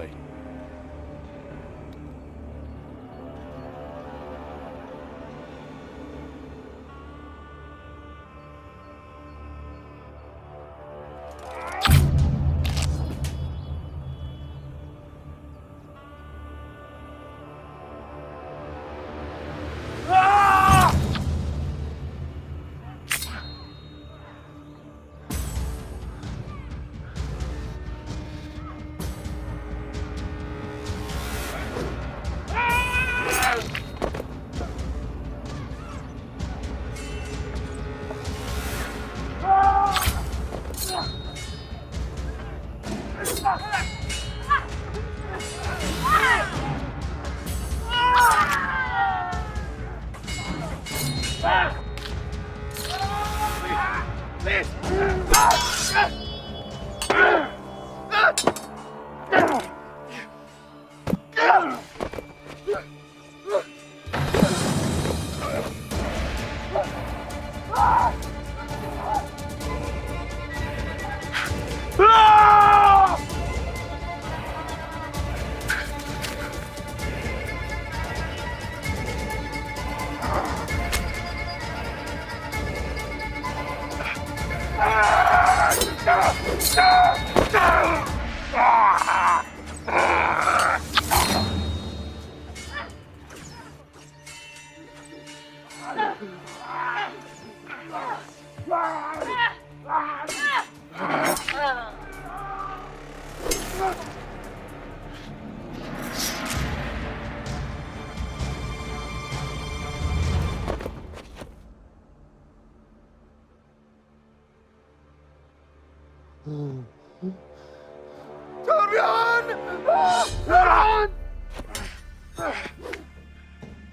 way.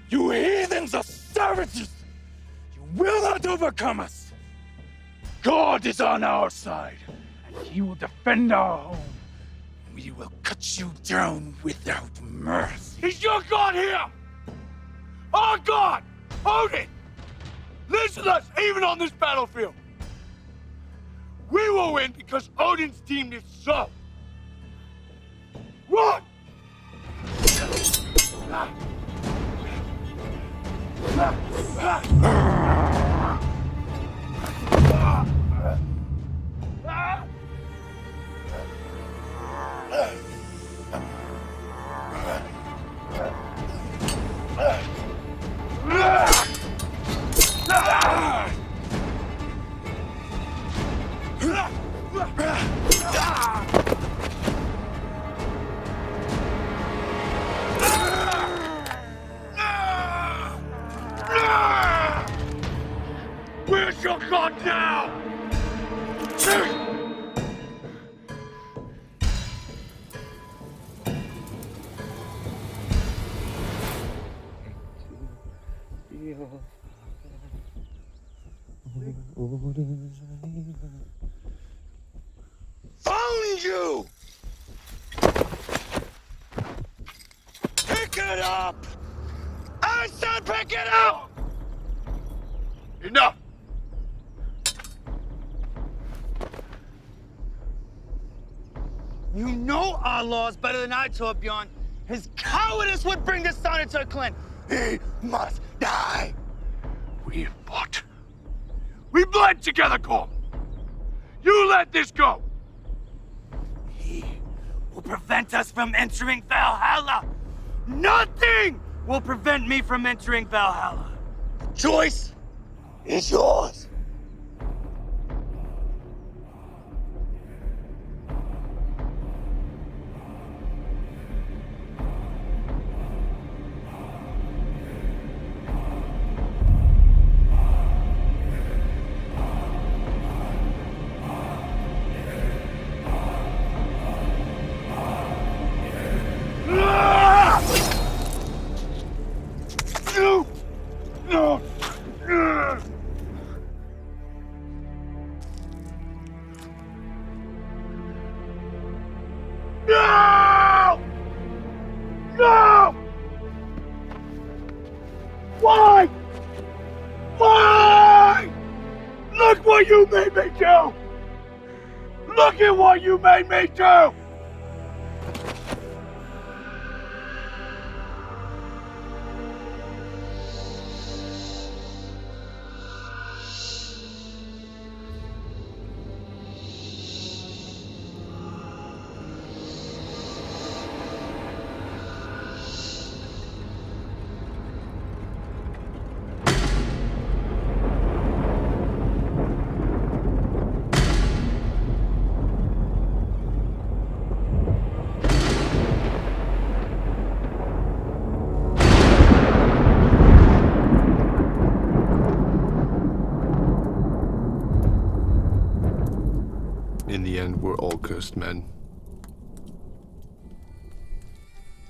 You heathens are savages! You will not overcome us! God is on our side, and he will defend our home. We will cut you down without mercy. Is your God here? Our God, Odin, lives with us even on this battlefield. We will win because Odin's deemed it so. Run! Where's your God now? Found you! Pick it up! I said pick it up! Enough! You know our laws better than I, Torbjorn. His cowardice would bring this town into a clean. He must die! We have fought. We bled together, Gorm. You let this go! He will prevent us from entering Valhalla. Nothing will prevent me from entering Valhalla. The choice is yours. No! No! Why? Why? Look what you made me do! Look at what you made me do! cursed men.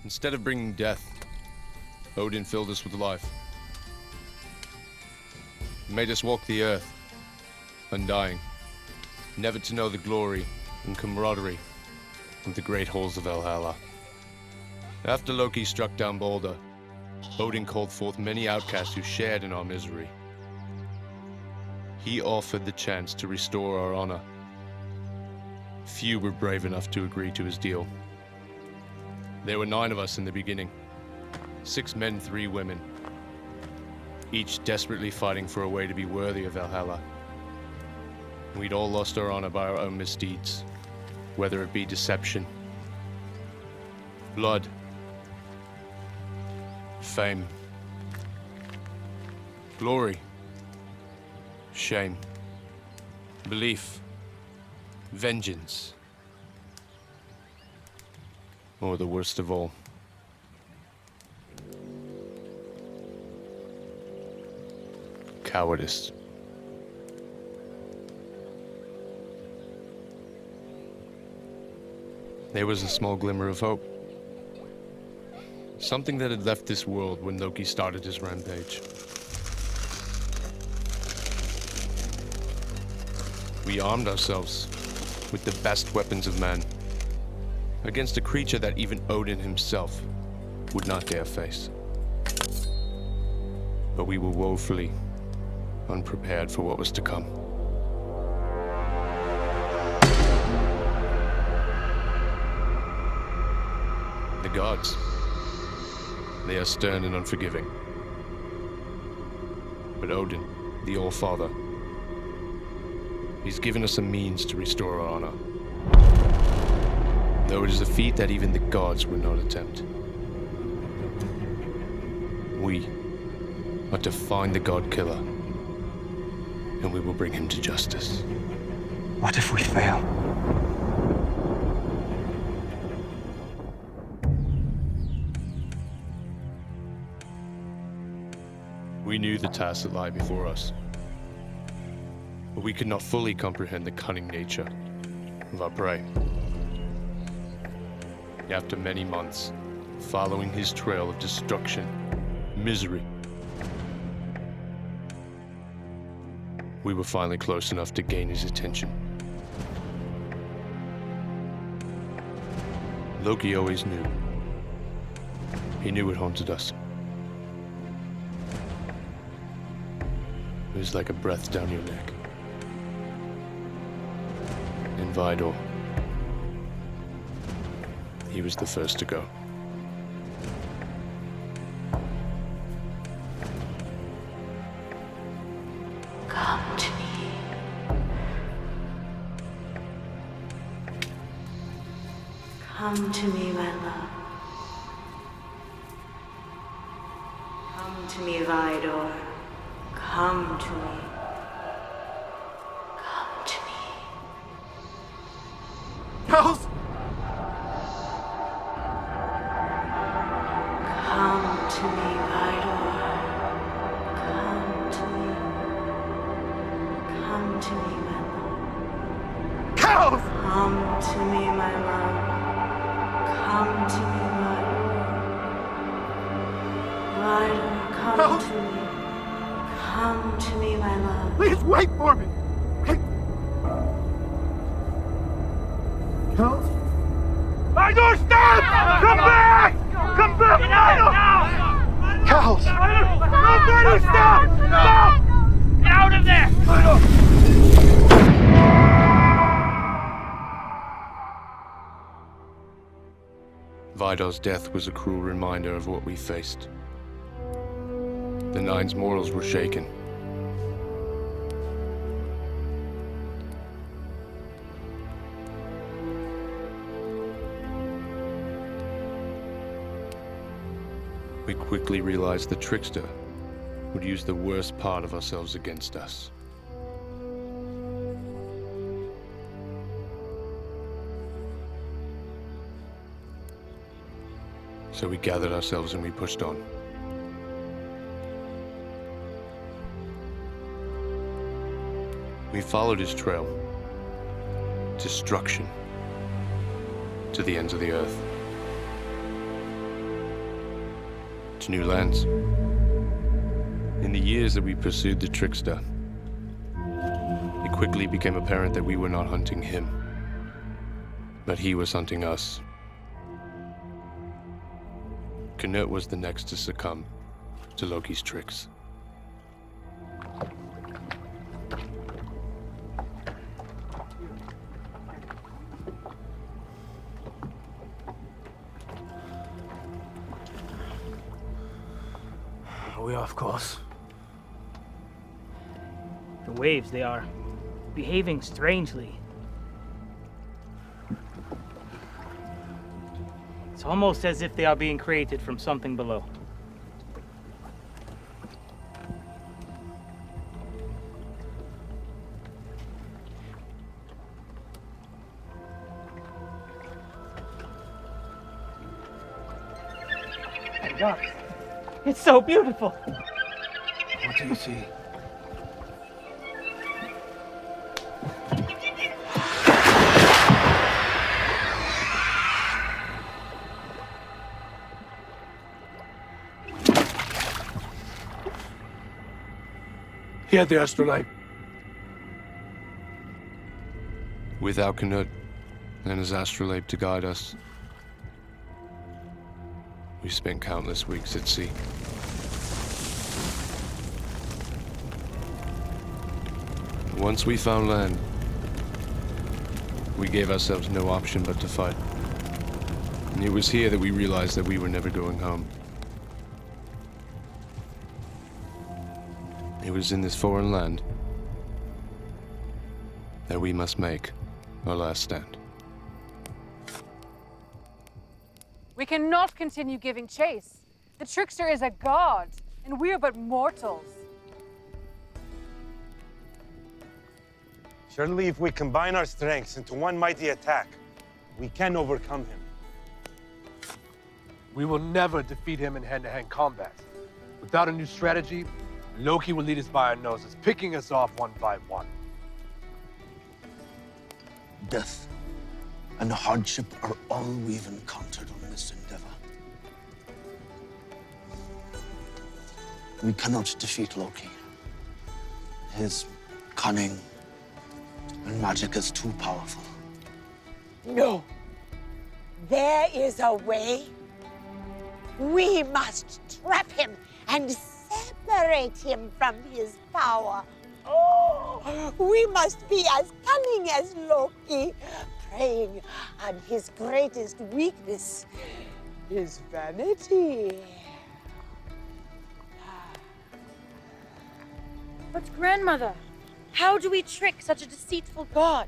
Instead of bringing death, Odin filled us with life. He made us walk the earth, undying, never to know the glory and camaraderie of the great halls of Valhalla. After Loki struck down Balder, Odin called forth many outcasts who shared in our misery. He offered the chance to restore our honor. Few were brave enough to agree to his deal. There were 9 of us in the beginning, 6 men, 3 women, each desperately fighting for a way to be worthy of Valhalla. We'd all lost our honor by our own misdeeds, whether it be deception, blood, fame, glory, shame, belief, vengeance, or the worst of all, cowardice. There was a small glimmer of hope. Something that had left this world when Loki started his rampage. We armed ourselves with the best weapons of man against a creature that even Odin himself would not dare face. But we were woefully unprepared for what was to come. The gods, they are stern and unforgiving. But Odin, the All-Father, he's given us a means to restore our honor. Though it is a feat that even the gods would not attempt. We are to find the god killer, and we will bring him to justice. What if we fail? We knew the tasks that lie before us, but we could not fully comprehend the cunning nature of our prey. After many months, following his trail of destruction, misery, we were finally close enough to gain his attention. Loki always knew. He knew it haunted us. It was like a breath down your neck. And Vidor, he was the first to go. Come to me. Come to me, my love. Come to me, Vidor. Come to me. Come to me. Ghost! Come to me, Vidor. Come to me. Come to me, my love. Ghost! Come to me, my love. Come to me, Vidor. Vidor, come Ghost! to me. Come to me, my love. Please wait for me! Wait! Ghost? Vidor, stop! Come back! Come back! Get out now! Ghost! Nobody stop! Stop! Get out of there! Vidor's death was a cruel reminder of what we faced. The Nine's morals were shaken. We quickly realized the trickster would use the worst part of ourselves against us. So we gathered ourselves and we pushed on. We followed his trail. Destruction to the ends of the earth, to new lands. In the years that we pursued the trickster, it quickly became apparent that we were not hunting him, but he was hunting us. Knut was the next to succumb to Loki's tricks. Are we off course? The waves, they are behaving strangely. It's almost as if they are being created from something below. My God, it's so beautiful. What do you see? He had the astrolabe. Without Knut and his astrolabe to guide us, we spent countless weeks at sea. Once we found land, we gave ourselves no option but to fight. And it was here that we realized that we were never going home. It was in this foreign land that we must make our last stand. We cannot continue giving chase. The trickster is a god, and we are but mortals. Surely if we combine our strengths into one mighty attack, we can overcome him. We will never defeat him in hand-to-hand combat. Without a new strategy, Loki will lead us by our noses, picking us off one by one. Death and hardship are all we've encountered on this endeavor. We cannot defeat Loki. His cunning and magic is too powerful. No. There is a way. We must trap him and separate him from his power. Oh, we must be as cunning as Loki, preying on his greatest weakness, his vanity. But grandmother, how do we trick such a deceitful god?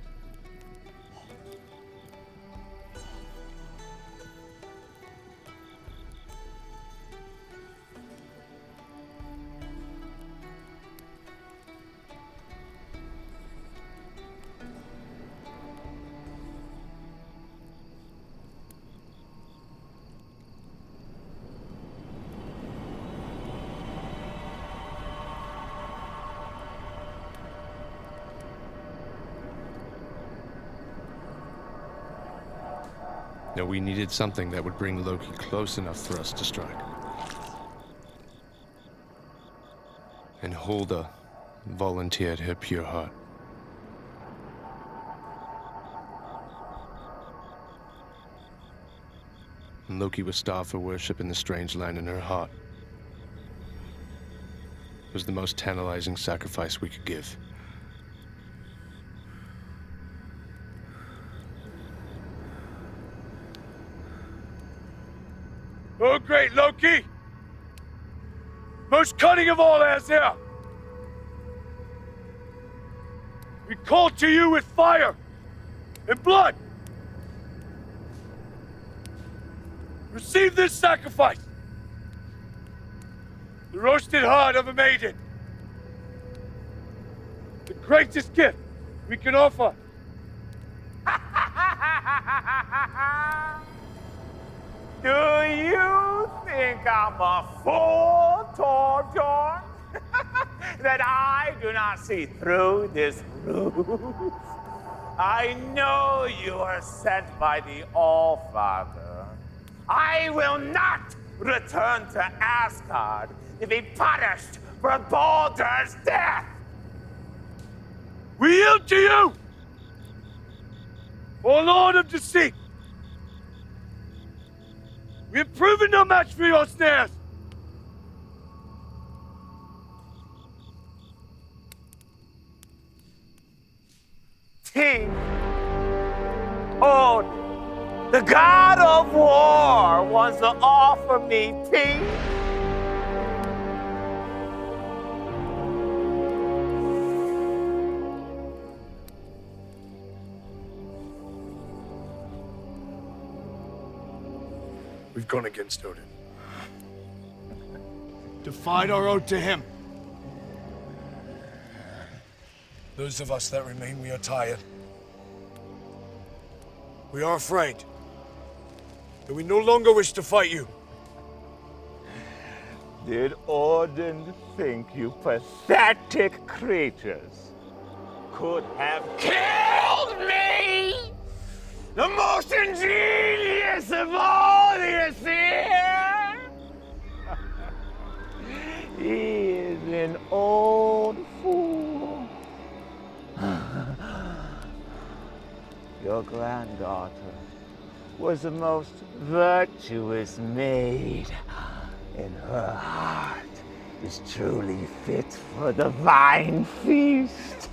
Now we needed something that would bring Loki close enough for us to strike. And Hulda volunteered her pure heart. And Loki was starved for worship in the strange land in her heart. It was the most tantalizing sacrifice we could give. Oh, great Loki! Most cunning of all Aesir! We call to you with fire and blood! Receive this sacrifice! The roasted heart of a maiden! The greatest gift we can offer! Do you think I'm a fool, Tortor? That I do not see through this ruse? I know you are sent by the All-Father. I will not return to Asgard to be punished for Baldur's death! We yield to you! O Lord of Deceit! We have proven no match for your snares! King Odin, the god of war, wants to offer me peace. We've gone against Odin. Defied our oath to him. Those of us that remain, we are tired. We are afraid. And we no longer wish to fight you. Did Odin think you pathetic creatures could have killed me? The most ingenious of all the Aesir? He is an old fool. Your granddaughter was the most virtuous maid, and her heart is truly fit for the divine feast.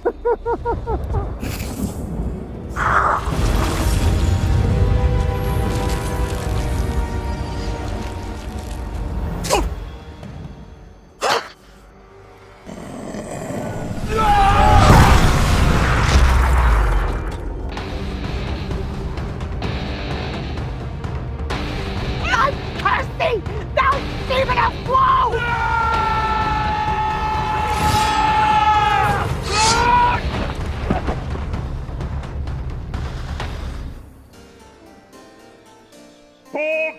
To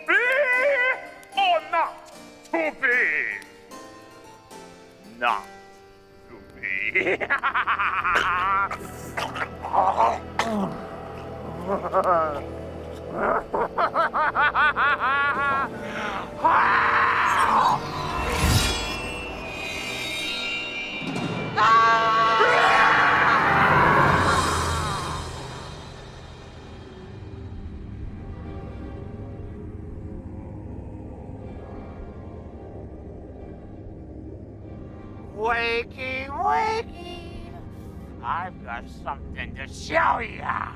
be or not to be? Not to be. Wakey, wakey! I've got something to show ya!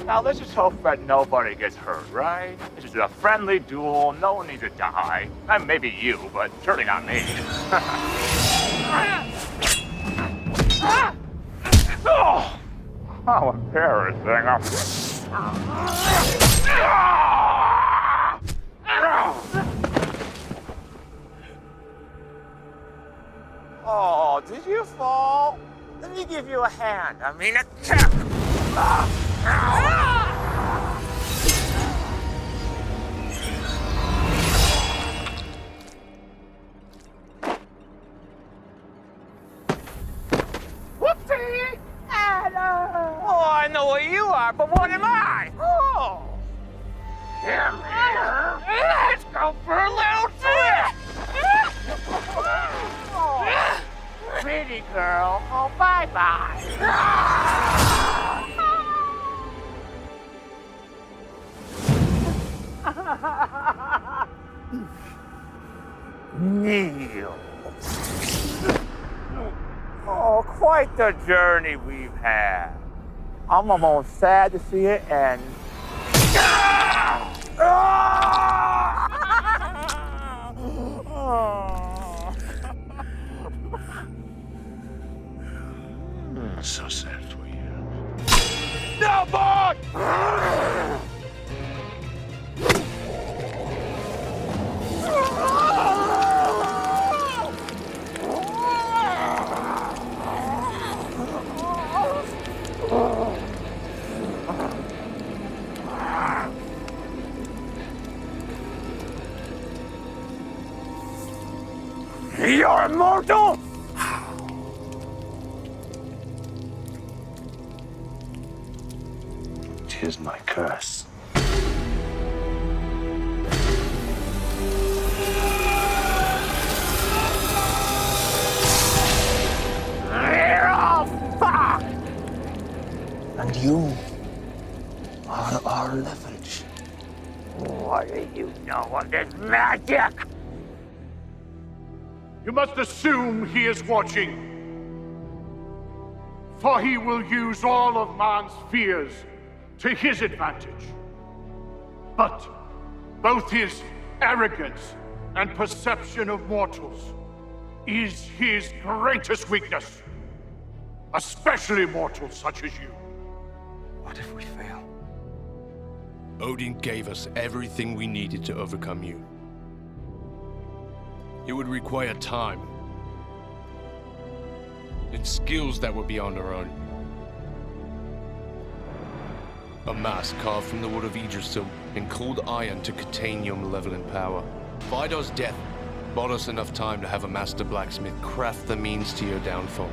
Now let's just hope that nobody gets hurt, right? This is a friendly duel, no one needs to die. Maybe you, but certainly not me. Oh, how embarrassing. Oh, did you fall? Let me give you a hand. I mean, a kick. Whoopsie! Anna! Oh, I know what you are, but what am I? Oh! Come here. Let's go for a little trip! Oh, pretty girl. Oh, bye-bye. Kneel. Oh, quite the journey we've had. I'm almost sad to see it end. So sad for you. No, boy! You're Odin! Tis my curse. Fuck! And you are our leverage. What do you know of this magic? You must assume he is watching. For he will use all of man's fears to his advantage. But both his arrogance and perception of mortals is his greatest weakness. Especially mortals such as you. What if we fail? Odin gave us everything we needed to overcome you. It would require time and skills that were beyond our own. A mask carved from the wood of Yggdrasil and cold iron to contain your malevolent power. Vidor's death bought us enough time to have a master blacksmith craft the means to your downfall.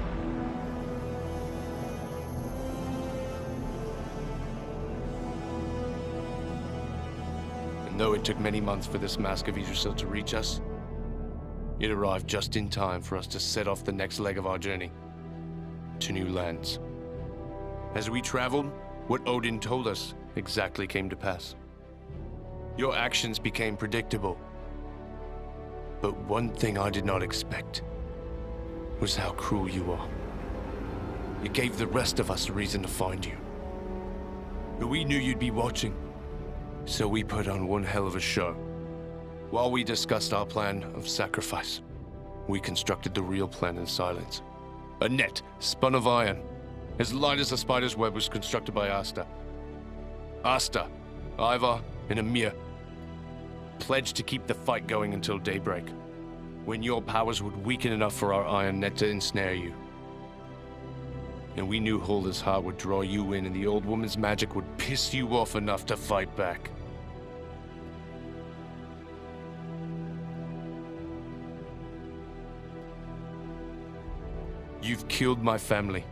And though it took many months for this mask of Yggdrasil to reach us, it arrived just in time for us to set off the next leg of our journey to new lands. As we traveled, what Odin told us exactly came to pass. Your actions became predictable. But one thing I did not expect was how cruel you are. It gave the rest of us a reason to find you. But we knew you'd be watching, so we put on one hell of a show. While we discussed our plan of sacrifice, we constructed the real plan in silence. A net spun of iron, as light as a spider's web, was constructed by Asta. Asta, Ivar, and Amir pledged to keep the fight going until daybreak, when your powers would weaken enough for our iron net to ensnare you. And we knew Hulda's heart would draw you in, and the old woman's magic would piss you off enough to fight back. You've killed my family.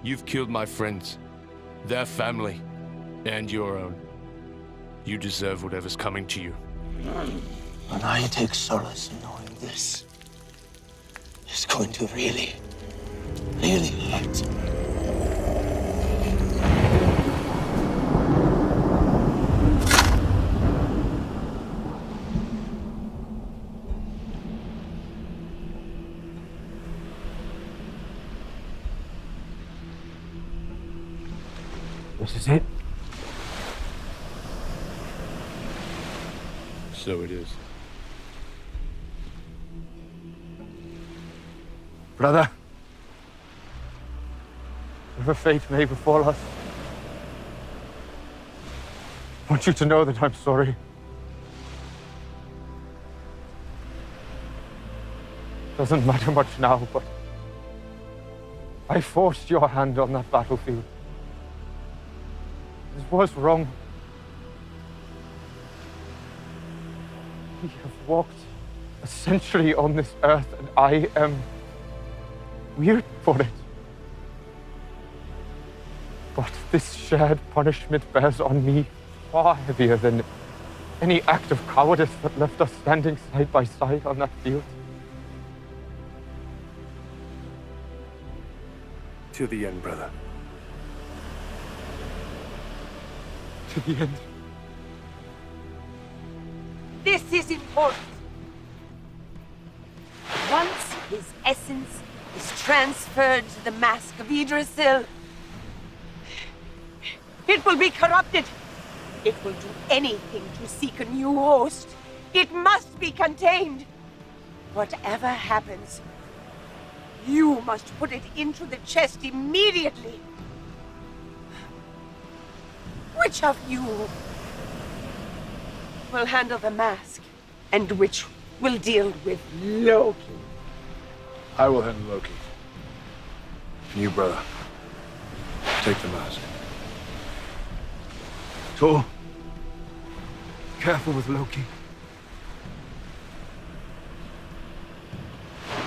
You've killed my friends, their family, and your own. You deserve whatever's coming to you. And I take solace in knowing this is going to really hurt. This is it. So it is. Brother, whatever fate may befall us, I want you to know that I'm sorry. Doesn't matter much now, but I forced your hand on that battlefield. It was wrong. We have walked a century on this earth, and I am weird for it. But this shared punishment bears on me far heavier than any act of cowardice that left us standing side by side on that field. To the end, brother. To the end. This is important. Once his essence is transferred to the mask of Yggdrasil, it will be corrupted. It will do anything to seek a new host. It must be contained. Whatever happens, you must put it into the chest immediately. Which of you will handle the mask, and which will deal with Loki? I will handle Loki. And you, brother, take the mask. Tor, careful with Loki.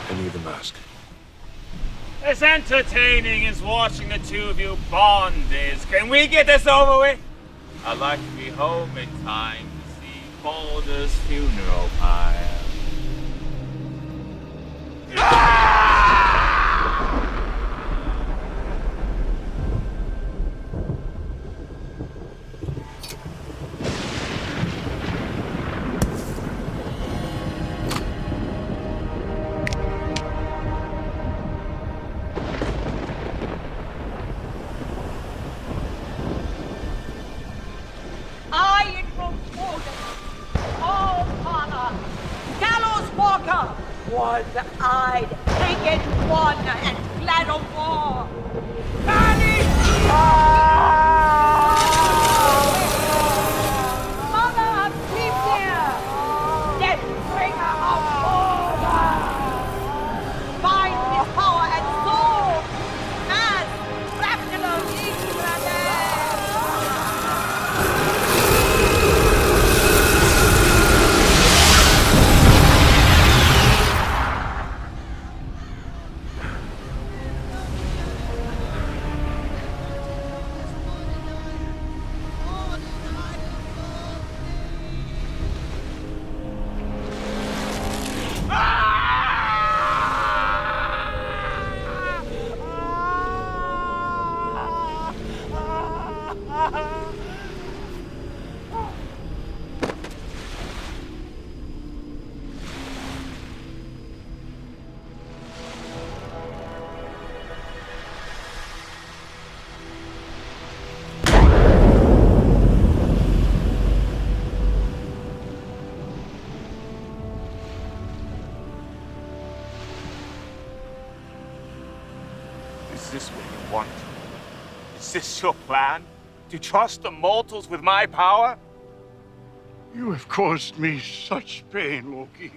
And me the mask. As entertaining as watching the two of you bond is, can we get this over with? I'd like to be home in time to see Baldur's funeral pyre. I invoke Odin, all father, gallows walker, one-eyed, pagan one, and glad of war. Vanish! Mother of Sleipnir, death bringer of order. Find his power and soul, as Ragnar Yggdrasil. Is this what you want? Is this your plan? To trust the mortals with my power? You have caused me such pain, Loki.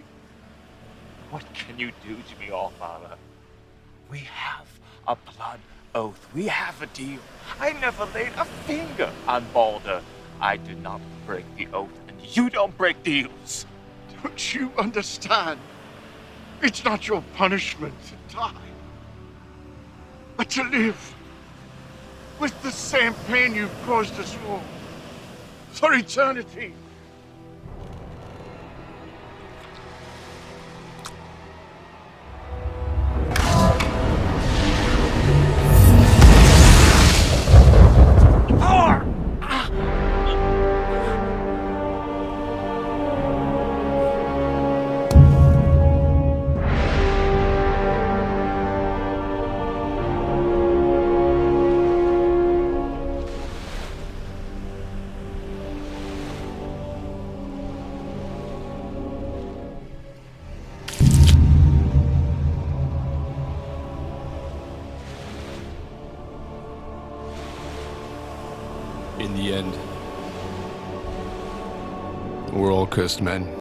What can you do to me, Allfather? We have a blood oath. We have a deal. I never laid a finger on Baldur. I did not break the oath, and you don't break deals. Don't you understand? It's not your punishment to die, but to live with the same pain you've caused us all for eternity. In the end, we're all cursed men.